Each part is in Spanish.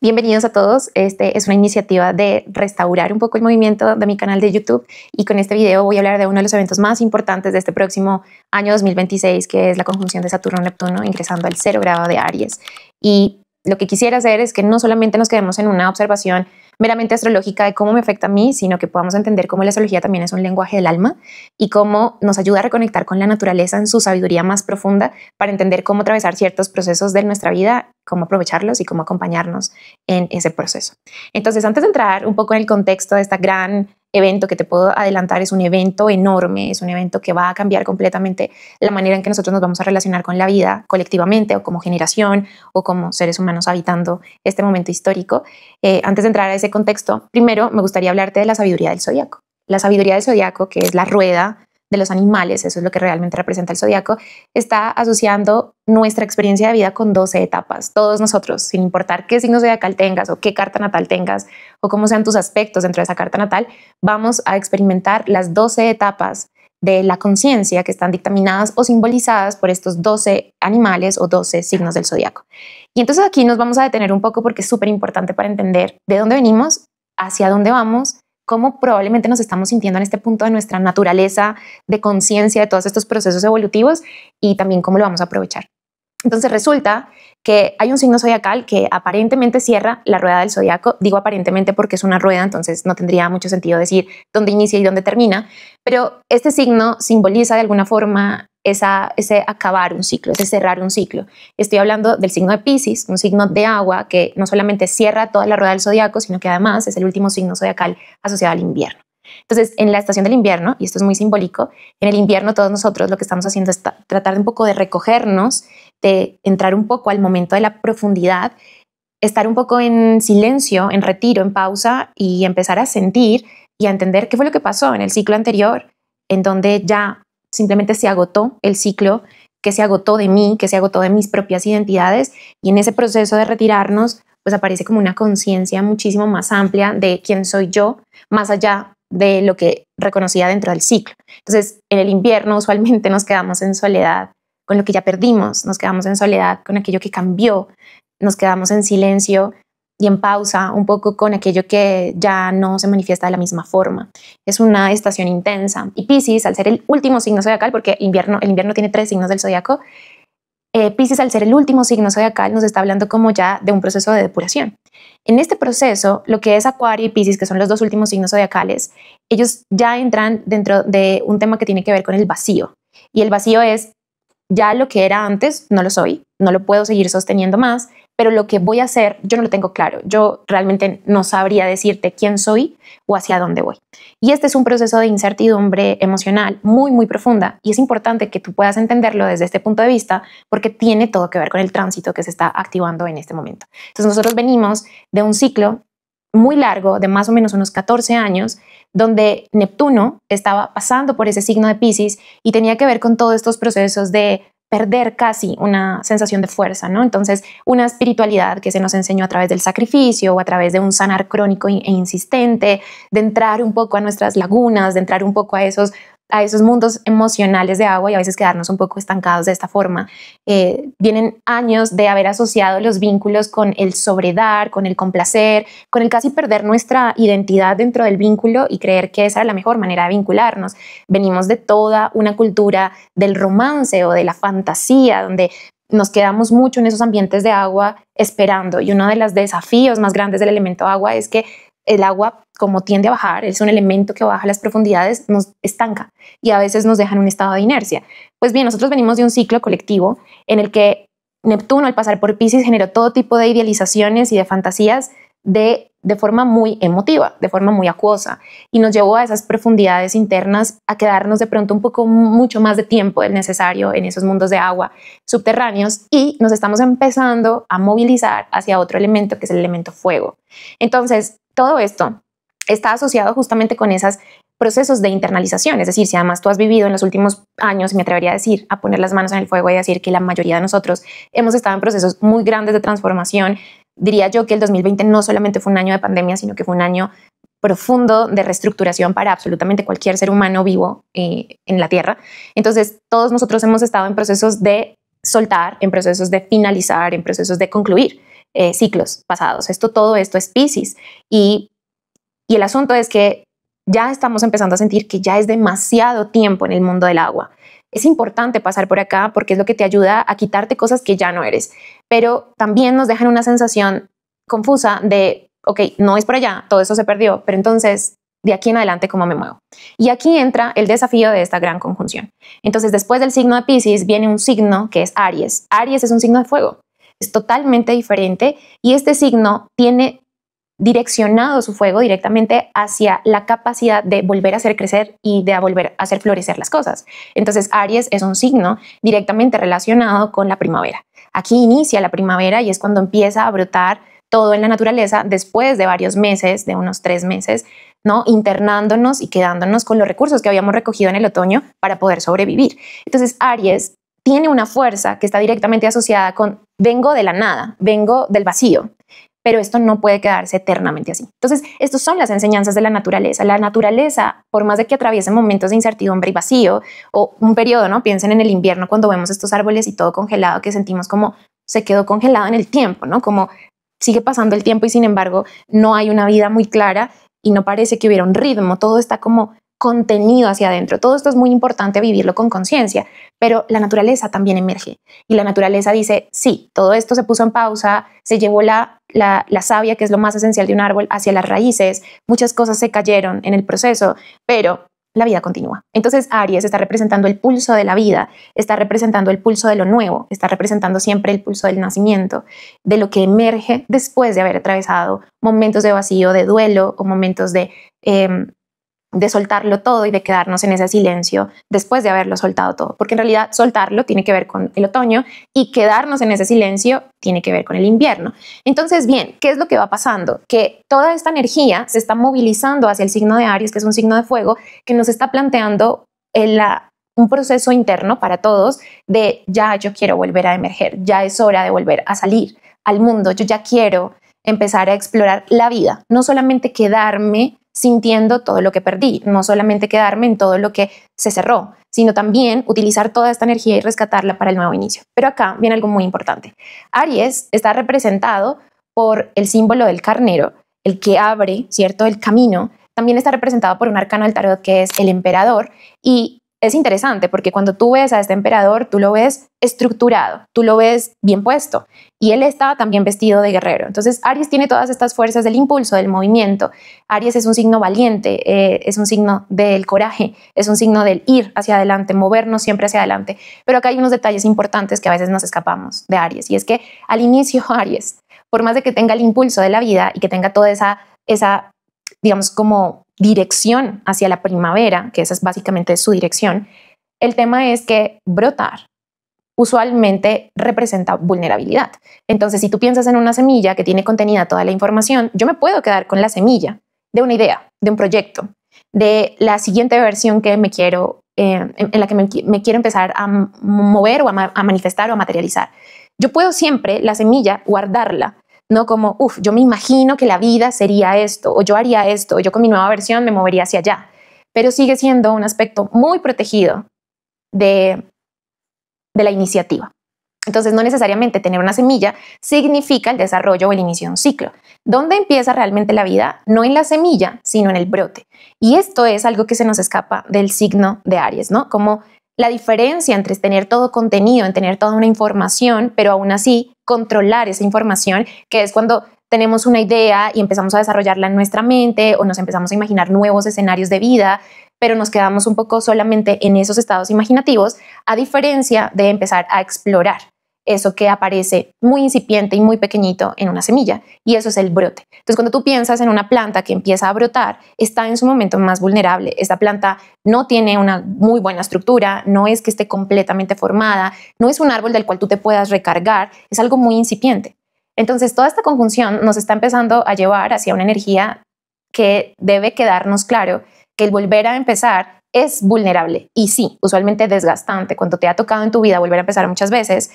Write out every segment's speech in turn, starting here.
Bienvenidos a todos. Este es una iniciativa de restaurar un poco el movimiento de mi canal de YouTube y con este video voy a hablar de uno de los eventos más importantes de este próximo año 2026, que es la conjunción de Saturno-Neptuno ingresando al 0 grado de Aries. Y lo que quisiera hacer es que no solamente nos quedemos en una observación meramente astrológica de cómo me afecta a mí, sino que podamos entender cómo la astrología también es un lenguaje del alma y cómo nos ayuda a reconectar con la naturaleza en su sabiduría más profunda para entender cómo atravesar ciertos procesos de nuestra vida, cómo aprovecharlos y cómo acompañarnos en ese proceso. Entonces, antes de entrar un poco en el contexto de este gran evento que te puedo adelantar, es un evento enorme, es un evento que va a cambiar completamente la manera en que nosotros nos vamos a relacionar con la vida colectivamente o como generación o como seres humanos habitando este momento histórico. Antes de entrar a ese contexto, primero me gustaría hablarte de la sabiduría del zodiaco. La sabiduría del zodiaco, que es la rueda de los animales, eso es lo que realmente representa el zodiaco, está asociando nuestra experiencia de vida con 12 etapas. Todos nosotros, sin importar qué signo zodiacal tengas o qué carta natal tengas o cómo sean tus aspectos dentro de esa carta natal, vamos a experimentar las 12 etapas de la conciencia que están dictaminadas o simbolizadas por estos 12 animales o 12 signos del zodiaco. Y entonces aquí nos vamos a detener un poco porque es súper importante para entender de dónde venimos, hacia dónde vamos, cómo probablemente nos estamos sintiendo en este punto de nuestra naturaleza de conciencia de todos estos procesos evolutivos y también cómo lo vamos a aprovechar. Entonces resulta que hay un signo zodiacal que aparentemente cierra la rueda del zodiaco. Digo aparentemente porque es una rueda, entonces no tendría mucho sentido decir dónde inicia y dónde termina, pero este signo simboliza de alguna forma ese acabar un ciclo, ese cerrar un ciclo. Estoy hablando del signo de Piscis, un signo de agua que no solamente cierra toda la rueda del zodiaco, sino que además es el último signo zodiacal asociado al invierno. Entonces, en la estación del invierno, y esto es muy simbólico, en el invierno todos nosotros lo que estamos haciendo es tratar de un poco de recogernos, de entrar un poco al momento de la profundidad, estar un poco en silencio, en retiro, en pausa y empezar a sentir y a entender qué fue lo que pasó en el ciclo anterior, en donde ya simplemente se agotó el ciclo, que se agotó de mí, que se agotó de mis propias identidades, y en ese proceso de retirarnos pues aparece como una conciencia muchísimo más amplia de quién soy yo, más allá de lo que reconocía dentro del ciclo. Entonces, en el invierno usualmente nos quedamos en soledad con lo que ya perdimos, nos quedamos en soledad con aquello que cambió, nos quedamos en silencio y en pausa un poco con aquello que ya no se manifiesta de la misma forma. Es una estación intensa. Y Piscis, al ser el último signo zodiacal, porque el invierno tiene 3 signos del zodiaco, Piscis, al ser el último signo zodiacal, nos está hablando como ya de un proceso de depuración. En este proceso, lo que es Acuario y Piscis, que son los 2 últimos signos zodiacales, ellos ya entran dentro de un tema que tiene que ver con el vacío. Y el vacío es, ya lo que era antes, no lo soy, no lo puedo seguir sosteniendo más, pero lo que voy a hacer, yo no lo tengo claro. Yo realmente no sabría decirte quién soy o hacia dónde voy. Y este es un proceso de incertidumbre emocional muy, muy profunda y es importante que tú puedas entenderlo desde este punto de vista porque tiene todo que ver con el tránsito que se está activando en este momento. Entonces nosotros venimos de un ciclo muy largo de más o menos unos 14 años donde Neptuno estaba pasando por ese signo de Piscis y tenía que ver con todos estos procesos de perder casi una sensación de fuerza, ¿no? Entonces, una espiritualidad que se nos enseñó a través del sacrificio o a través de un sanar crónico e insistente, de entrar un poco a nuestras lagunas, de entrar un poco a esos mundos emocionales de agua y a veces quedarnos un poco estancados de esta forma. Vienen años de haber asociado los vínculos con el sobredar, con el complacer, con el casi perder nuestra identidad dentro del vínculo y creer que esa era la mejor manera de vincularnos. Venimos de toda una cultura del romance o de la fantasía, donde nos quedamos mucho en esos ambientes de agua esperando, y uno de los desafíos más grandes del elemento agua es que el agua, como tiende a bajar, es un elemento que baja a las profundidades, nos estanca y a veces nos deja en un estado de inercia. Pues bien, nosotros venimos de un ciclo colectivo en el que Neptuno, al pasar por Piscis, generó todo tipo de idealizaciones y de fantasías de forma muy emotiva, de forma muy acuosa, y nos llevó a esas profundidades internas a quedarnos de pronto un poco mucho más de tiempo del necesario en esos mundos de agua subterráneos y nos estamos empezando a movilizar hacia otro elemento que es el elemento fuego. Entonces, todo esto está asociado justamente con esos procesos de internalización, es decir, si además tú has vivido en los últimos años, me atrevería a decir, a poner las manos en el fuego y a decir que la mayoría de nosotros hemos estado en procesos muy grandes de transformación, diría yo que el 2020 no solamente fue un año de pandemia, sino que fue un año profundo de reestructuración para absolutamente cualquier ser humano vivo en la Tierra. Entonces, todos nosotros hemos estado en procesos de soltar, en procesos de finalizar, en procesos de concluir. ciclos pasados. Todo esto es Piscis. Y el asunto es que ya estamos empezando a sentir que ya es demasiado tiempo en el mundo del agua. Es importante pasar por acá porque es lo que te ayuda a quitarte cosas que ya no eres, pero también nos dejan una sensación confusa de, ok, no es por allá, todo eso se perdió, pero entonces de aquí en adelante, ¿cómo me muevo? Y aquí entra el desafío de esta gran conjunción. Entonces, después del signo de Piscis viene un signo que es Aries. Aries es un signo de fuego, es totalmente diferente y este signo tiene direccionado su fuego directamente hacia la capacidad de volver a hacer crecer y de volver a hacer florecer las cosas. Entonces, Aries es un signo directamente relacionado con la primavera. Aquí inicia la primavera y es cuando empieza a brotar todo en la naturaleza después de varios meses, de unos 3 meses, ¿no? Internándonos y quedándonos con los recursos que habíamos recogido en el otoño para poder sobrevivir. Entonces, Aries tiene una fuerza que está directamente asociada con vengo de la nada, vengo del vacío. Pero esto no puede quedarse eternamente así. Entonces, estas son las enseñanzas de la naturaleza. La naturaleza, por más de que atraviese momentos de incertidumbre y vacío, o un periodo, ¿no? Piensen en el invierno cuando vemos estos árboles y todo congelado, que sentimos como se quedó congelado en el tiempo, ¿no? Como sigue pasando el tiempo y sin embargo no hay una vida muy clara y no parece que hubiera un ritmo. Todo está como contenido hacia adentro. Todo esto es muy importante vivirlo con conciencia, pero la naturaleza también emerge y la naturaleza dice, sí, todo esto se puso en pausa, se llevó la savia, que es lo más esencial de un árbol, hacia las raíces, muchas cosas se cayeron en el proceso, pero la vida continúa. Entonces Aries está representando el pulso de la vida, está representando el pulso de lo nuevo, está representando siempre el pulso del nacimiento, de lo que emerge después de haber atravesado momentos de vacío, de duelo o momentos de soltarlo todo y de quedarnos en ese silencio después de haberlo soltado todo, porque en realidad soltarlo tiene que ver con el otoño y quedarnos en ese silencio tiene que ver con el invierno. Entonces, bien, ¿qué es lo que va pasando? Que toda esta energía se está movilizando hacia el signo de Aries, que es un signo de fuego, que nos está planteando un proceso interno para todos de ya yo quiero volver a emerger, ya es hora de volver a salir al mundo, yo ya quiero empezar a explorar la vida, no solamente quedarme sintiendo todo lo que perdí, no solamente quedarme en todo lo que se cerró, sino también utilizar toda esta energía y rescatarla para el nuevo inicio. Pero acá viene algo muy importante. Aries está representado por el símbolo del carnero, el que abre, ¿cierto?, el camino. También está representado por un arcano del tarot que es el emperador y es interesante porque cuando tú ves a este emperador, tú lo ves estructurado, tú lo ves bien puesto y él está también vestido de guerrero. Entonces Aries tiene todas estas fuerzas del impulso, del movimiento. Aries es un signo valiente, es un signo del coraje, es un signo del ir hacia adelante, movernos siempre hacia adelante. Pero acá hay unos detalles importantes que a veces nos escapamos de Aries y es que al inicio Aries, por más de que tenga el impulso de la vida y que tenga toda esa digamos, como dirección hacia la primavera, que esa es básicamente su dirección, el tema es que brotar usualmente representa vulnerabilidad. Entonces, si tú piensas en una semilla que tiene contenida toda la información, yo me puedo quedar con la semilla de una idea, de un proyecto, de la siguiente versión que me quiero, en la que me quiero empezar a mover o a manifestar o a materializar. Yo puedo siempre la semilla guardarla, no como, yo me imagino que la vida sería esto, o yo haría esto, o yo con mi nueva versión me movería hacia allá, pero sigue siendo un aspecto muy protegido de la iniciativa. Entonces, no necesariamente tener una semilla significa el desarrollo o el inicio de un ciclo. ¿Dónde empieza realmente la vida? No en la semilla, sino en el brote. Y esto es algo que se nos escapa del signo de Aries, ¿no? Como la diferencia entre tener todo contenido, en tener toda una información, pero aún así controlar esa información, que es cuando tenemos una idea y empezamos a desarrollarla en nuestra mente o nos empezamos a imaginar nuevos escenarios de vida, pero nos quedamos un poco solamente en esos estados imaginativos, a diferencia de empezar a explorar eso que aparece muy incipiente y muy pequeñito en una semilla, y eso es el brote. Entonces, cuando tú piensas en una planta que empieza a brotar, está en su momento más vulnerable. Esta planta no tiene una muy buena estructura, no es que esté completamente formada, no es un árbol del cual tú te puedas recargar, es algo muy incipiente. Entonces, toda esta conjunción nos está empezando a llevar hacia una energía que debe quedarnos claro que el volver a empezar es vulnerable y sí, usualmente desgastante. Cuando te ha tocado en tu vida volver a empezar muchas veces,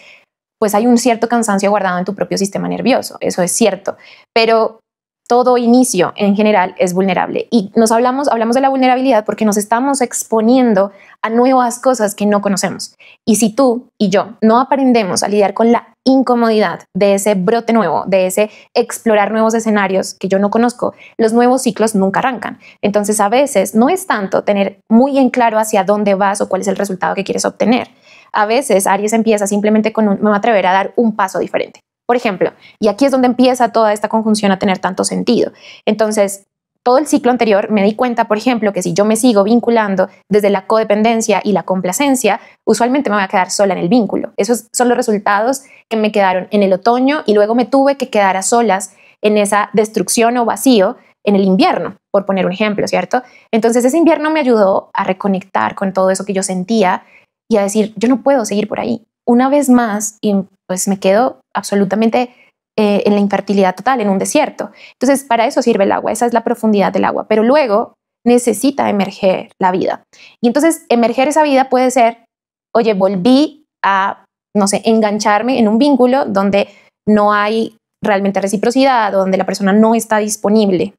pues hay un cierto cansancio guardado en tu propio sistema nervioso, eso es cierto, pero todo inicio en general es vulnerable y hablamos de la vulnerabilidad porque nos estamos exponiendo a nuevas cosas que no conocemos. Y si tú y yo no aprendemos a lidiar con la incomodidad de ese brote nuevo, de ese explorar nuevos escenarios que yo no conozco, los nuevos ciclos nunca arrancan. Entonces a veces no es tanto tener muy en claro hacia dónde vas o cuál es el resultado que quieres obtener. A veces Aries empieza simplemente con me voy a atrever a dar un paso diferente. Por ejemplo, y aquí es donde empieza toda esta conjunción a tener tanto sentido. Entonces, todo el ciclo anterior me di cuenta, por ejemplo, que si yo me sigo vinculando desde la codependencia y la complacencia, usualmente me voy a quedar sola en el vínculo. Esos son los resultados que me quedaron en el otoño y luego me tuve que quedar a solas en esa destrucción o vacío en el invierno, por poner un ejemplo, ¿cierto? Entonces ese invierno me ayudó a reconectar con todo eso que yo sentía y a decir, yo no puedo seguir por ahí. Una vez más, y pues me quedo absolutamente en la infertilidad total, en un desierto. Entonces, para eso sirve el agua, esa es la profundidad del agua, pero luego necesita emerger la vida. Y entonces, emerger esa vida puede ser, oye, volví a, no sé, engancharme en un vínculo donde no hay realmente reciprocidad, donde la persona no está disponible.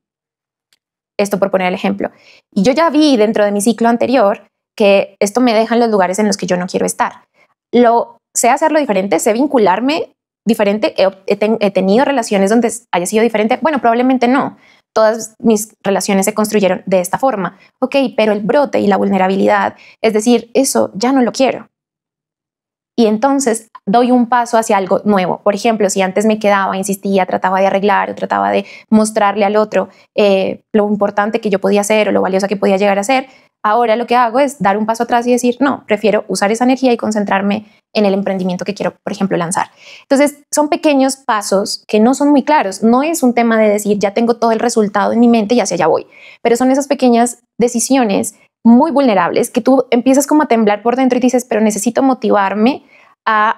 Esto por poner el ejemplo. Y yo ya vi dentro de mi ciclo anterior que esto me deja en los lugares en los que yo no quiero estar. Sé hacerlo diferente, sé vincularme diferente. He tenido relaciones donde haya sido diferente. Bueno, probablemente no. Todas mis relaciones se construyeron de esta forma. Ok, pero el brote y la vulnerabilidad, es decir, eso ya no lo quiero. Y entonces doy un paso hacia algo nuevo. Por ejemplo, si antes me quedaba, insistía, trataba de arreglar o trataba de mostrarle al otro lo importante que yo podía hacer o lo valiosa que podía llegar a ser, ahora lo que hago es dar un paso atrás y decir, no, prefiero usar esa energía y concentrarme en el emprendimiento que quiero, por ejemplo, lanzar. Entonces, son pequeños pasos que no son muy claros. No es un tema de decir, ya tengo todo el resultado en mi mente y hacia allá voy. Pero son esas pequeñas decisiones muy vulnerables que tú empiezas como a temblar por dentro y dices, pero necesito motivarme a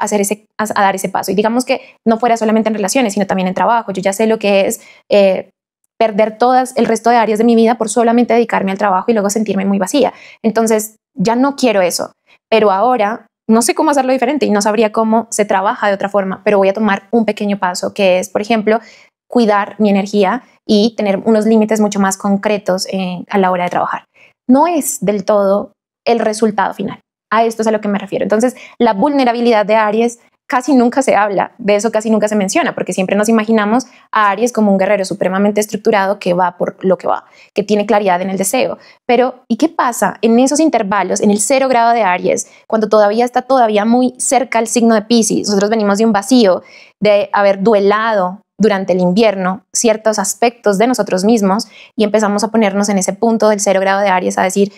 dar ese paso. Y digamos que no fuera solamente en relaciones, sino también en trabajo. Yo ya sé lo que es perder todas el resto de áreas de mi vida por solamente dedicarme al trabajo y luego sentirme muy vacía. Entonces ya no quiero eso, pero ahora no sé cómo hacerlo diferente y no sabría cómo se trabaja de otra forma, pero voy a tomar un pequeño paso que es, por ejemplo, cuidar mi energía y tener unos límites mucho más concretos a la hora de trabajar. No es del todo el resultado final. A esto es a lo que me refiero. Entonces, la vulnerabilidad de Aries casi nunca se habla, de eso casi nunca se menciona, porque siempre nos imaginamos a Aries como un guerrero supremamente estructurado que va por lo que va, que tiene claridad en el deseo. Pero, ¿y qué pasa en esos intervalos, en el 0 grado de Aries, cuando todavía está muy cerca el signo de Piscis? Nosotros venimos de un vacío, de haber duelado durante el invierno ciertos aspectos de nosotros mismos y empezamos a ponernos en ese punto del 0 grado de Aries a decir,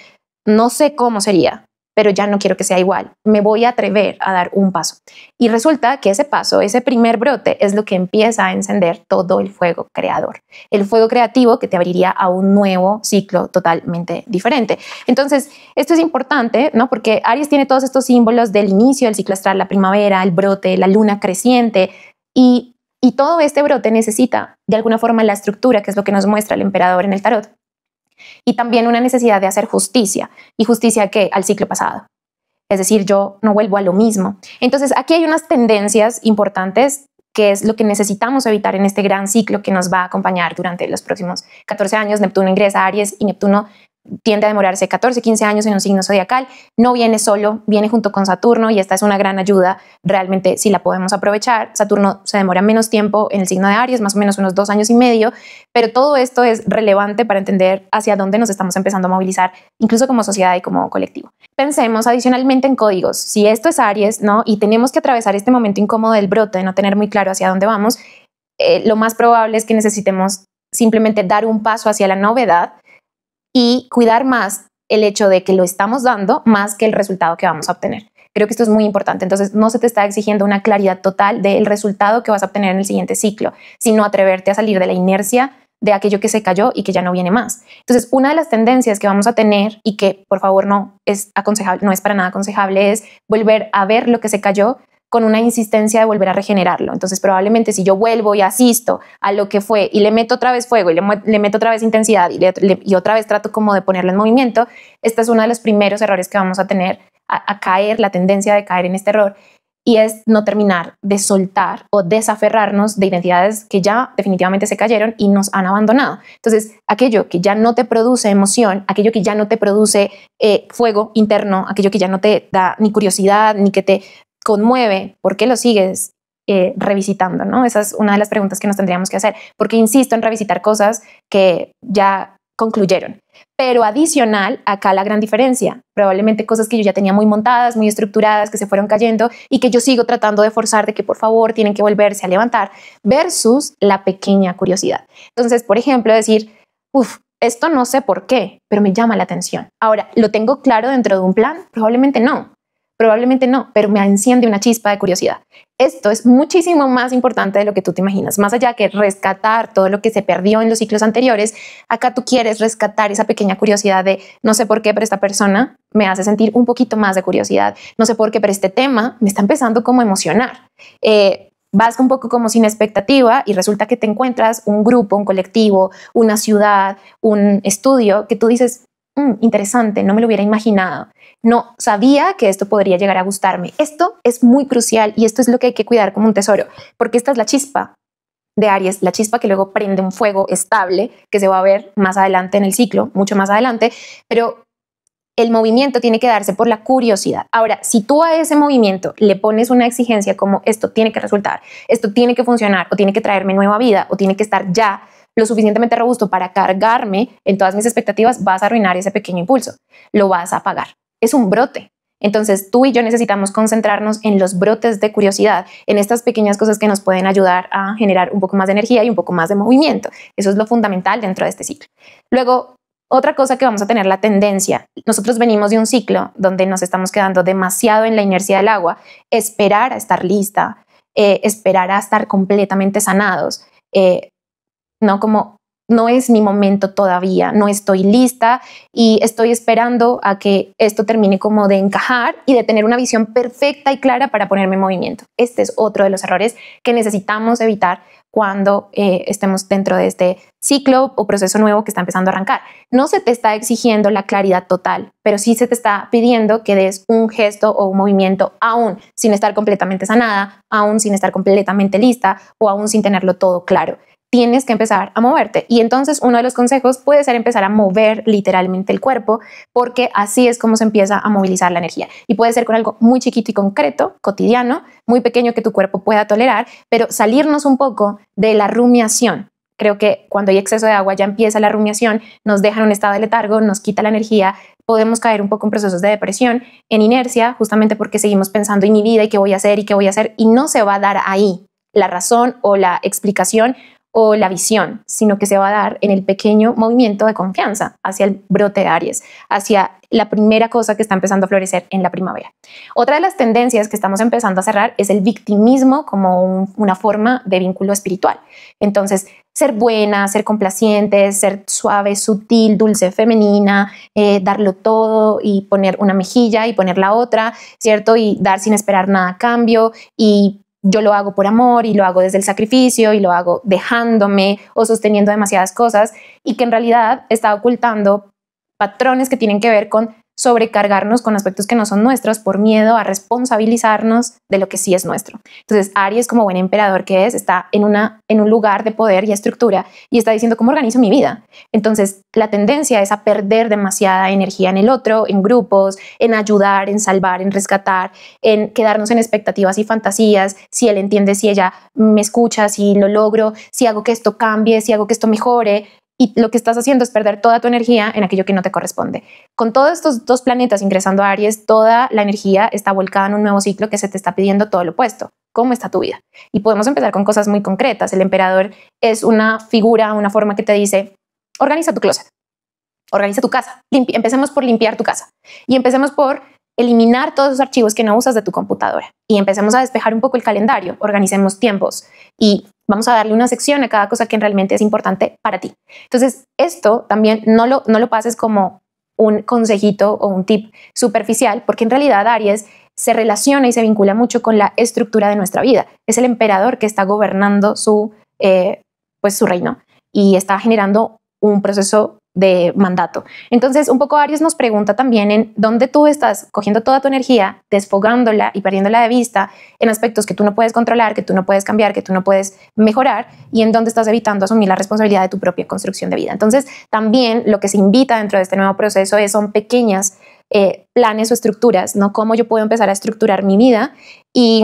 no sé cómo sería, pero ya no quiero que sea igual, me voy a atrever a dar un paso. Y resulta que ese paso, ese primer brote, es lo que empieza a encender todo el fuego creador, el fuego creativo que te abriría a un nuevo ciclo totalmente diferente. Entonces, esto es importante, ¿no? Porque Aries tiene todos estos símbolos del inicio del ciclo astral, la primavera, el brote, la luna creciente, y todo este brote necesita de alguna forma la estructura, que es lo que nos muestra el emperador en el tarot, y también una necesidad de hacer justicia. ¿Y justicia qué? Al ciclo pasado. Es decir, yo no vuelvo a lo mismo. Entonces, aquí hay unas tendencias importantes que es lo que necesitamos evitar en este gran ciclo que nos va a acompañar durante los próximos 14 años. Neptuno ingresa a Aries y Neptuno tiende a demorarse 14, 15 años en un signo zodiacal. No viene solo, viene junto con Saturno y esta es una gran ayuda realmente si la podemos aprovechar. Saturno se demora menos tiempo en el signo de Aries, más o menos unos 2 años y medio, pero todo esto es relevante para entender hacia dónde nos estamos empezando a movilizar, incluso como sociedad y como colectivo. Pensemos adicionalmente en códigos. Si esto es Aries, ¿no? Y tenemos que atravesar este momento incómodo del brote, de no tener muy claro hacia dónde vamos, lo más probable es que necesitemos simplemente dar un paso hacia la novedad y cuidar más el hecho de que lo estamos dando más que el resultado que vamos a obtener. Creo que esto es muy importante. Entonces, no se te está exigiendo una claridad total del resultado que vas a obtener en el siguiente ciclo, sino atreverte a salir de la inercia de aquello que se cayó y que ya no viene más. Entonces, una de las tendencias que vamos a tener y que, por favor, no es aconsejable, no es para nada aconsejable, es volver a ver lo que se cayó con una insistencia de volver a regenerarlo. Entonces, probablemente si yo vuelvo y asisto a lo que fue y le meto otra vez fuego y le meto otra vez intensidad y otra vez trato como de ponerlo en movimiento, este es uno de los primeros errores que vamos a tener, a caer, la tendencia de caer en este error, y es no terminar de soltar o desaferrarnos de identidades que ya definitivamente se cayeron y nos han abandonado. Entonces, aquello que ya no te produce emoción, aquello que ya no te produce fuego interno, aquello que ya no te da ni curiosidad, ni que te conmueve, ¿por qué lo sigues? revisitando, ¿no? Esa es una de las preguntas que nos tendríamos que hacer, porque insisto en revisitar cosas que ya concluyeron. Pero adicional, acá la gran diferencia, probablemente cosas que yo ya tenía muy montadas, muy estructuradas, que se fueron cayendo y que yo sigo tratando de forzar de que por favor tienen que volverse a levantar, versus la pequeña curiosidad. Entonces, por ejemplo, decir, esto no sé por qué, pero me llama la atención. Ahora, ¿lo tengo claro dentro de un plan? Probablemente no, pero me enciende una chispa de curiosidad. Esto es muchísimo más importante de lo que tú te imaginas. Más allá que rescatar todo lo que se perdió en los ciclos anteriores, acá tú quieres rescatar esa pequeña curiosidad de no sé por qué, pero esta persona me hace sentir un poquito más de curiosidad. No sé por qué, pero este tema me está empezando como a emocionar. Vas un poco como sin expectativa y resulta que te encuentras un grupo, un colectivo, una ciudad, un estudio que tú dices, interesante, no me lo hubiera imaginado. No sabía que esto podría llegar a gustarme. Esto es muy crucial y esto es lo que hay que cuidar como un tesoro, porque esta es la chispa de Aries, la chispa que luego prende un fuego estable que se va a ver más adelante en el ciclo, mucho más adelante, pero el movimiento tiene que darse por la curiosidad. Ahora, si tú a ese movimiento le pones una exigencia como esto tiene que resultar, esto tiene que funcionar o tiene que traerme nueva vida o tiene que estar ya lo suficientemente robusto para cargarme en todas mis expectativas, vas a arruinar ese pequeño impulso, lo vas a apagar. Es un brote. Entonces tú y yo necesitamos concentrarnos en los brotes de curiosidad, en estas pequeñas cosas que nos pueden ayudar a generar un poco más de energía y un poco más de movimiento. Eso es lo fundamental dentro de este ciclo. Luego, otra cosa que vamos a tener la tendencia, nosotros venimos de un ciclo donde nos estamos quedando demasiado en la inercia del agua, esperar a estar lista, esperar a estar completamente sanados, no como no es mi momento todavía, no estoy lista y estoy esperando a que esto termine como de encajar y de tener una visión perfecta y clara para ponerme en movimiento. Este es otro de los errores que necesitamos evitar cuando estemos dentro de este ciclo o proceso nuevo que está empezando a arrancar. No se te está exigiendo la claridad total, pero sí se te está pidiendo que des un gesto o un movimiento aún sin estar completamente sanada, aún sin estar completamente lista o aún sin tenerlo todo claro. Tienes que empezar a moverte. Y entonces uno de los consejos puede ser empezar a mover literalmente el cuerpo, porque así es como se empieza a movilizar la energía. Y puede ser con algo muy chiquito y concreto, cotidiano, muy pequeño que tu cuerpo pueda tolerar, pero salirnos un poco de la rumiación. Creo que cuando hay exceso de agua ya empieza la rumiación, nos deja en un estado de letargo, nos quita la energía, podemos caer un poco en procesos de depresión, en inercia, justamente porque seguimos pensando en mi vida y qué voy a hacer y qué voy a hacer, y no se va a dar ahí la razón o la explicación o la visión, sino que se va a dar en el pequeño movimiento de confianza hacia el brote de Aries, hacia la primera cosa que está empezando a florecer en la primavera. Otra de las tendencias que estamos empezando a cerrar es el victimismo como una forma de vínculo espiritual. Entonces, ser buena, ser complaciente, ser suave, sutil, dulce, femenina, darlo todo y poner una mejilla y poner la otra, ¿cierto? Y dar sin esperar nada a cambio y yo lo hago por amor y lo hago desde el sacrificio y lo hago dejándome o sosteniendo demasiadas cosas y que en realidad está ocultando patrones que tienen que ver con sobrecargarnos con aspectos que no son nuestros por miedo a responsabilizarnos de lo que sí es nuestro. Entonces Aries, como buen emperador que es, está en un lugar de poder y estructura y está diciendo cómo organizo mi vida. Entonces la tendencia es a perder demasiada energía en el otro, en grupos, en ayudar, en salvar, en rescatar, en quedarnos en expectativas y fantasías, si él entiende, si ella me escucha, si lo logro, si hago que esto cambie, si hago que esto mejore. Y lo que estás haciendo es perder toda tu energía en aquello que no te corresponde. Con todos estos dos planetas ingresando a Aries, toda la energía está volcada en un nuevo ciclo que se te está pidiendo todo lo opuesto. ¿Cómo está tu vida? Y podemos empezar con cosas muy concretas. El emperador es una figura, una forma que te dice, organiza tu closet, organiza tu casa. Empecemos por limpiar tu casa y empecemos por eliminar todos los archivos que no usas de tu computadora y empecemos a despejar un poco el calendario, organicemos tiempos y vamos a darle una sección a cada cosa que realmente es importante para ti. Entonces, esto también no lo pases como un consejito o un tip superficial, porque en realidad Aries se relaciona y se vincula mucho con la estructura de nuestra vida. Es el emperador que está gobernando su reino y está generando un proceso de mandato. Entonces, un poco Aries nos pregunta también en dónde tú estás cogiendo toda tu energía, desfogándola y perdiéndola de vista en aspectos que tú no puedes controlar, que tú no puedes cambiar, que tú no puedes mejorar y en dónde estás evitando asumir la responsabilidad de tu propia construcción de vida. Entonces, también lo que se invita dentro de este nuevo proceso son pequeñas planes o estructuras, ¿no? Cómo yo puedo empezar a estructurar mi vida y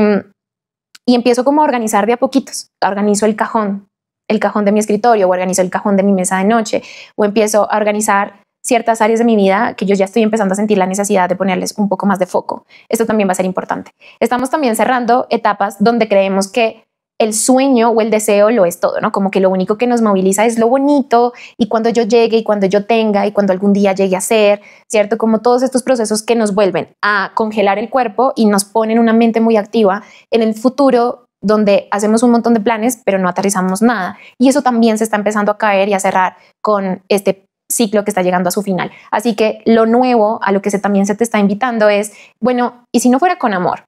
y empiezo como a organizar de a poquitos. Organizo el cajón de mi escritorio, o organizo el cajón de mi mesa de noche, o empiezo a organizar ciertas áreas de mi vida que yo ya estoy empezando a sentir la necesidad de ponerles un poco más de foco. Esto también va a ser importante. Estamos también cerrando etapas donde creemos que el sueño o el deseo lo es todo, ¿no? Como que lo único que nos moviliza es lo bonito, y cuando yo llegue, y cuando yo tenga, y cuando algún día llegue a ser, ¿cierto? Como todos estos procesos que nos vuelven a congelar el cuerpo y nos ponen una mente muy activa en el futuro, donde hacemos un montón de planes, pero no aterrizamos nada. Y eso también se está empezando a caer y a cerrar con este ciclo que está llegando a su final. Así que lo nuevo a lo que también se te está invitando es, bueno, ¿y si no fuera con amor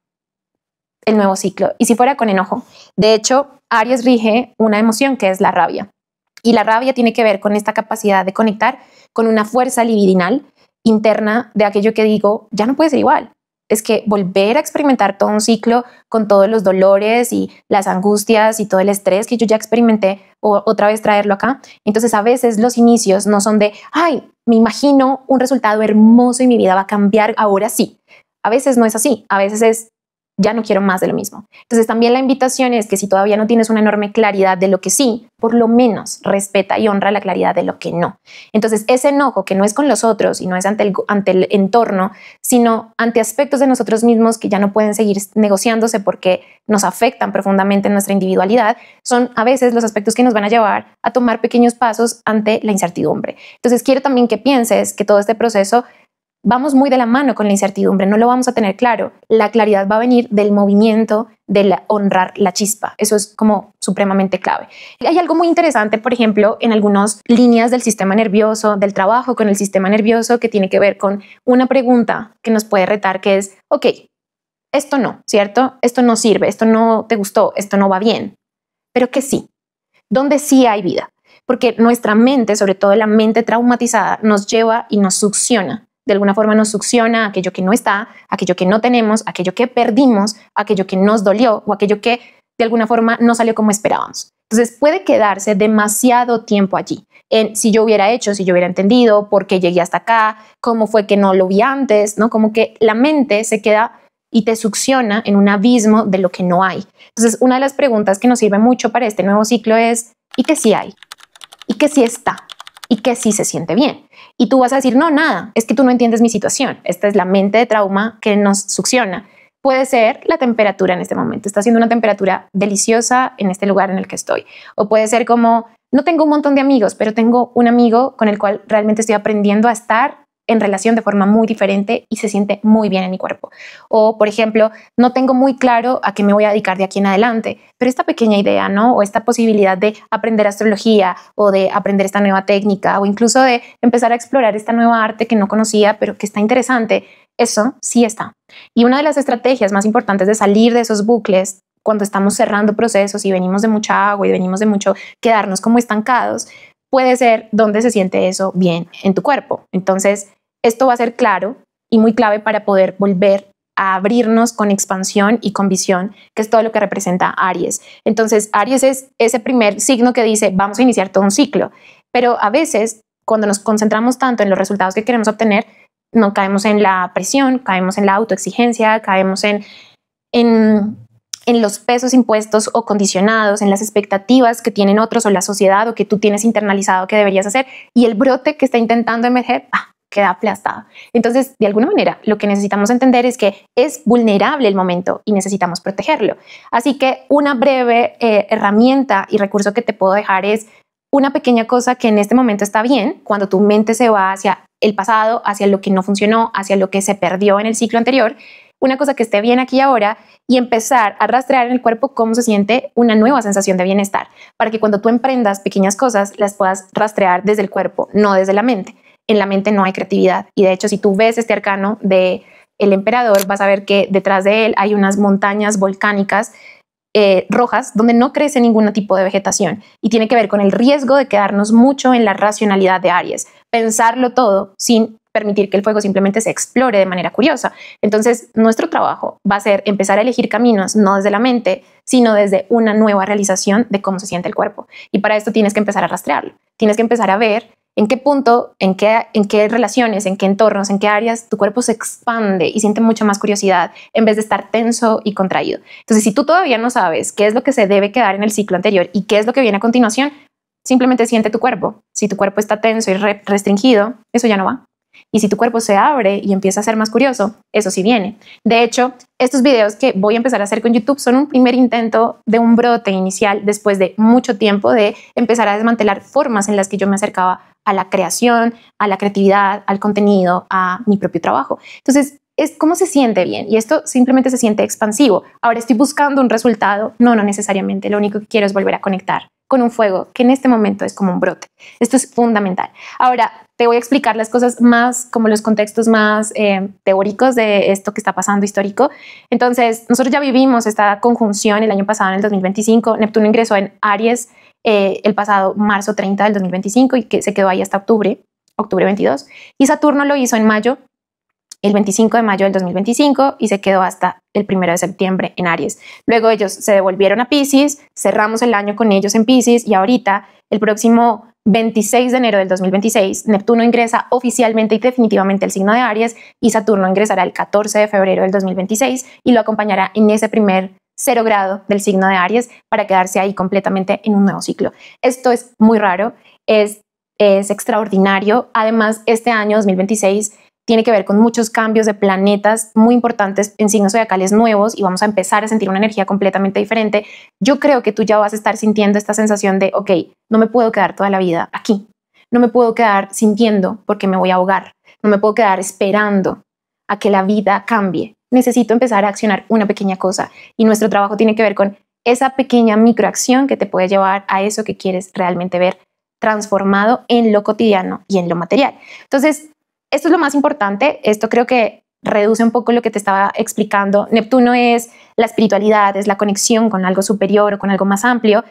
el nuevo ciclo? ¿Y si fuera con enojo? De hecho, Aries rige una emoción que es la rabia. Y la rabia tiene que ver con esta capacidad de conectar con una fuerza libidinal interna de aquello que digo, ya no puede ser igual. Es que volver a experimentar todo un ciclo con todos los dolores y las angustias y todo el estrés que yo ya experimenté, o otra vez traerlo acá. Entonces a veces los inicios no son de, ay, me imagino un resultado hermoso y mi vida va a cambiar ahora sí. A veces no es así, a veces es, ya no quiero más de lo mismo. Entonces también la invitación es que si todavía no tienes una enorme claridad de lo que sí, por lo menos respeta y honra la claridad de lo que no. Entonces ese enojo que no es con los otros y no es ante el entorno, sino ante aspectos de nosotros mismos que ya no pueden seguir negociándose porque nos afectan profundamente en nuestra individualidad, son a veces los aspectos que nos van a llevar a tomar pequeños pasos ante la incertidumbre. Entonces quiero también que pienses que todo este proceso vamos muy de la mano con la incertidumbre, no lo vamos a tener claro. La claridad va a venir del movimiento, de honrar la chispa. Eso es como supremamente clave. Hay algo muy interesante, por ejemplo, en algunas líneas del sistema nervioso, del trabajo con el sistema nervioso, que tiene que ver con una pregunta que nos puede retar, que es, ok, esto no, ¿cierto? Esto no sirve, esto no te gustó, esto no va bien. Pero que sí, ¿dónde sí hay vida? Porque nuestra mente, sobre todo la mente traumatizada, nos lleva y nos succiona. De alguna forma nos succiona aquello que no está, aquello que no tenemos, aquello que perdimos, aquello que nos dolió o aquello que de alguna forma no salió como esperábamos. Entonces puede quedarse demasiado tiempo allí. En si yo hubiera hecho, si yo hubiera entendido, por qué llegué hasta acá, cómo fue que no lo vi antes, ¿no? Como que la mente se queda y te succiona en un abismo de lo que no hay. Entonces una de las preguntas que nos sirve mucho para este nuevo ciclo es, ¿y qué sí hay? ¿Y qué sí está? ¿Y qué sí se siente bien? Y tú vas a decir, no, nada, es que tú no entiendes mi situación. Esta es la mente de trauma que nos succiona. Puede ser la temperatura en este momento. Está haciendo una temperatura deliciosa en este lugar en el que estoy. O puede ser como, no tengo un montón de amigos, pero tengo un amigo con el cual realmente estoy aprendiendo a estar en relación de forma muy diferente y se siente muy bien en mi cuerpo. O, por ejemplo, no tengo muy claro a qué me voy a dedicar de aquí en adelante, pero esta pequeña idea, ¿no? O esta posibilidad de aprender astrología o de aprender esta nueva técnica o incluso de empezar a explorar esta nueva arte que no conocía, pero que está interesante, eso sí está. Y una de las estrategias más importantes de salir de esos bucles cuando estamos cerrando procesos y venimos de mucha agua y venimos de mucho quedarnos como estancados, puede ser dónde se siente eso bien en tu cuerpo. Entonces, esto va a ser claro y muy clave para poder volver a abrirnos con expansión y con visión, que es todo lo que representa Aries. Entonces, Aries es ese primer signo que dice, vamos a iniciar todo un ciclo. Pero a veces, cuando nos concentramos tanto en los resultados que queremos obtener, no caemos en la presión, caemos en la autoexigencia, caemos en los pesos impuestos o condicionados, en las expectativas que tienen otros o la sociedad o que tú tienes internalizado que deberías hacer, y el brote que está intentando emerger queda aplastado. Entonces, de alguna manera, lo que necesitamos entender es que es vulnerable el momento y necesitamos protegerlo. Así que una breve herramienta y recurso que te puedo dejar es una pequeña cosa que en este momento está bien cuando tu mente se va hacia el pasado, hacia lo que no funcionó, hacia lo que se perdió en el ciclo anterior. Una cosa que esté bien aquí y ahora, y empezar a rastrear en el cuerpo cómo se siente una nueva sensación de bienestar, para que cuando tú emprendas pequeñas cosas las puedas rastrear desde el cuerpo, no desde la mente. En la mente no hay creatividad, y de hecho si tú ves este arcano de el emperador, vas a ver que detrás de él hay unas montañas volcánicas rojas donde no crece ningún tipo de vegetación, y tiene que ver con el riesgo de quedarnos mucho en la racionalidad de Aries, pensarlo todo sin permitir que el fuego simplemente se explore de manera curiosa. Entonces, nuestro trabajo va a ser empezar a elegir caminos, no desde la mente, sino desde una nueva realización de cómo se siente el cuerpo. Y para esto tienes que empezar a rastrearlo. Tienes que empezar a ver en qué punto, en qué relaciones, en qué entornos, en qué áreas tu cuerpo se expande y siente mucha más curiosidad en vez de estar tenso y contraído. Entonces, si tú todavía no sabes qué es lo que se debe quedar en el ciclo anterior y qué es lo que viene a continuación, simplemente siente tu cuerpo. Si tu cuerpo está tenso y restringido, eso ya no va. Y si tu cuerpo se abre y empieza a ser más curioso, eso sí viene. De hecho, estos videos que voy a empezar a hacer con YouTube son un primer intento de un brote inicial después de mucho tiempo de empezar a desmantelar formas en las que yo me acercaba a la creación, a la creatividad, al contenido, a mi propio trabajo. Entonces, es cómo se siente bien y esto simplemente se siente expansivo. Ahora estoy buscando un resultado. No necesariamente. Lo único que quiero es volver a conectar con un fuego que en este momento es como un brote. Esto es fundamental. Ahora te voy a explicar las cosas más, como los contextos más teóricos de esto que está pasando histórico. Entonces, nosotros ya vivimos esta conjunción el año pasado, en el 2025. Neptuno ingresó en Aries el pasado marzo 30 del 2025 y que se quedó ahí hasta octubre 22. Y Saturno lo hizo en mayo, el 25 de mayo del 2025 y se quedó hasta el 1 de septiembre en Aries. Luego ellos se devolvieron a Piscis, cerramos el año con ellos en Piscis y ahorita el próximo 26 de enero del 2026 Neptuno ingresa oficialmente y definitivamente al signo de Aries y Saturno ingresará el 14 de febrero del 2026 y lo acompañará en ese primer 0 grado del signo de Aries para quedarse ahí completamente en un nuevo ciclo. Esto es muy raro, es extraordinario. Además, este año 2026 tiene que ver con muchos cambios de planetas muy importantes en signos zodiacales nuevos y vamos a empezar a sentir una energía completamente diferente. Yo creo que tú ya vas a estar sintiendo esta sensación de, ok, no me puedo quedar toda la vida aquí. No me puedo quedar sintiendo porque me voy a ahogar. No me puedo quedar esperando a que la vida cambie. Necesito empezar a accionar una pequeña cosa y nuestro trabajo tiene que ver con esa pequeña microacción que te puede llevar a eso que quieres realmente ver transformado en lo cotidiano y en lo material. Entonces, esto es lo más importante. Esto creo que reduce un poco lo que te estaba explicando. Neptuno es la espiritualidad, es la conexión con algo superior o con algo más amplio.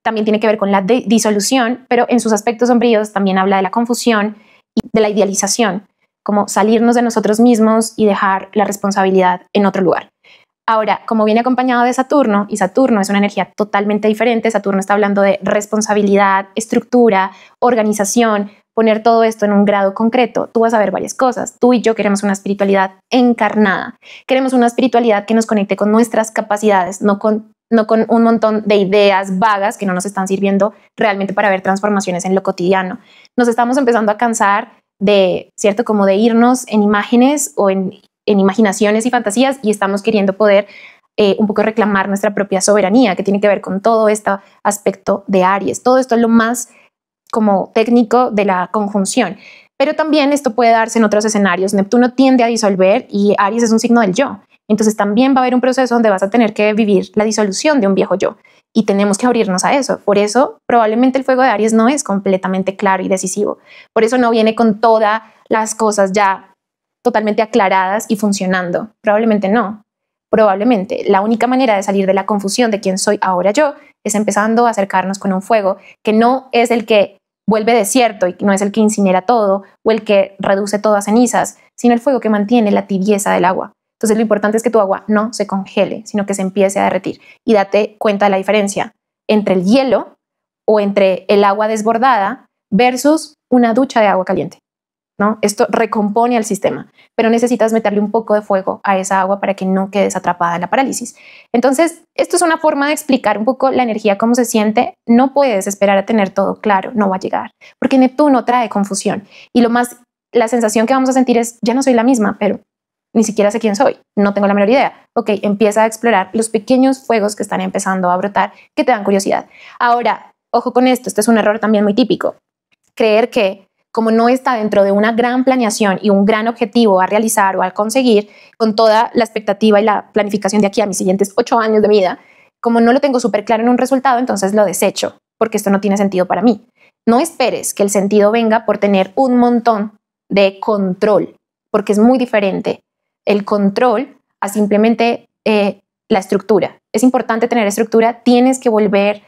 También tiene que ver con la disolución, pero en sus aspectos sombríos también habla de la confusión y de la idealización, como salirnos de nosotros mismos y dejar la responsabilidad en otro lugar. Ahora, como viene acompañado de Saturno, y Saturno es una energía totalmente diferente, Saturno está hablando de responsabilidad, estructura, organización, poner todo esto en un grado concreto, tú vas a ver varias cosas. Tú y yo queremos una espiritualidad encarnada, queremos una espiritualidad que nos conecte con nuestras capacidades, no con un montón de ideas vagas que no nos están sirviendo realmente para ver transformaciones en lo cotidiano. Nos estamos empezando a cansar de, ¿cierto? Como de irnos en imágenes o en imaginaciones y fantasías y estamos queriendo poder un poco reclamar nuestra propia soberanía que tiene que ver con todo este aspecto de Aries. Todo esto es lo más como técnico de la conjunción, pero también esto puede darse en otros escenarios. Neptuno tiende a disolver y Aries es un signo del yo, entonces también va a haber un proceso donde vas a tener que vivir la disolución de un viejo yo y tenemos que abrirnos a eso. Por eso probablemente el fuego de Aries no es completamente claro y decisivo, por eso no viene con todas las cosas ya totalmente aclaradas y funcionando. Probablemente no. Probablemente la única manera de salir de la confusión de quién soy ahora yo es empezando a acercarnos con un fuego que no es el que vuelve desierto y no es el que incinera todo o el que reduce todo a cenizas, sino el fuego que mantiene la tibieza del agua. Entonces lo importante es que tu agua no se congele, sino que se empiece a derretir y date cuenta de la diferencia entre el hielo o entre el agua desbordada versus una ducha de agua caliente. ¿No? Esto recompone al sistema, pero necesitas meterle un poco de fuego a esa agua para que no quedes atrapada en la parálisis. Entonces, esto es una forma de explicar un poco la energía, cómo se siente. No puedes esperar a tener todo claro, no va a llegar, porque Neptuno trae confusión y la sensación que vamos a sentir es, ya no soy la misma, pero ni siquiera sé quién soy, no tengo la menor idea. Ok, empieza a explorar los pequeños fuegos que están empezando a brotar, que te dan curiosidad. Ahora, ojo con esto, este es un error también muy típico, creer que como no está dentro de una gran planeación y un gran objetivo a realizar o a conseguir, con toda la expectativa y la planificación de aquí a mis siguientes 8 años de vida, como no lo tengo súper claro en un resultado, entonces lo desecho, porque esto no tiene sentido para mí. No esperes que el sentido venga por tener un montón de control, porque es muy diferente el control a simplemente la estructura. Es importante tener estructura, tienes que volver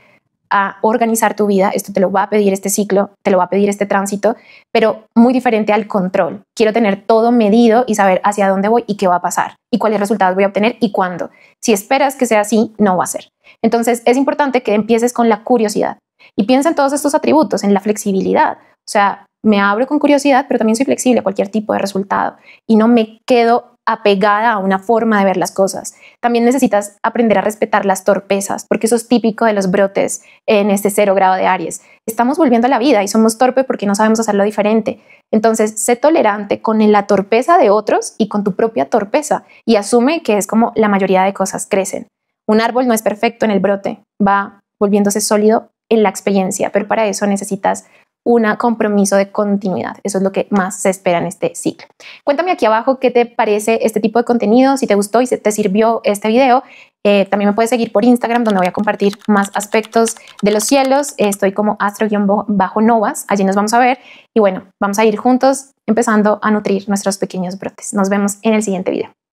a organizar tu vida. Esto te lo va a pedir este ciclo, te lo va a pedir este tránsito, pero muy diferente al control. Quiero tener todo medido y saber hacia dónde voy y qué va a pasar y cuáles resultados voy a obtener y cuándo. Si esperas que sea así, no va a ser. Entonces es importante que empieces con la curiosidad y piensa en todos estos atributos, en la flexibilidad. O sea, me abro con curiosidad, pero también soy flexible a cualquier tipo de resultado y no me quedo apegada a una forma de ver las cosas. También necesitas aprender a respetar las torpezas, porque eso es típico de los brotes en este 0 grado de Aries. Estamos volviendo a la vida y somos torpes porque no sabemos hacerlo diferente. Entonces, sé tolerante con la torpeza de otros y con tu propia torpeza y asume que es como la mayoría de cosas crecen. Un árbol no es perfecto en el brote, va volviéndose sólido en la experiencia, pero para eso necesitas un compromiso de continuidad. Eso es lo que más se espera en este ciclo. Cuéntame aquí abajo qué te parece este tipo de contenido, si te gustó y si te sirvió este video. También me puedes seguir por Instagram, donde voy a compartir más aspectos de los cielos. Estoy como astro-novas, allí nos vamos a ver. Y bueno, vamos a ir juntos empezando a nutrir nuestros pequeños brotes. Nos vemos en el siguiente video.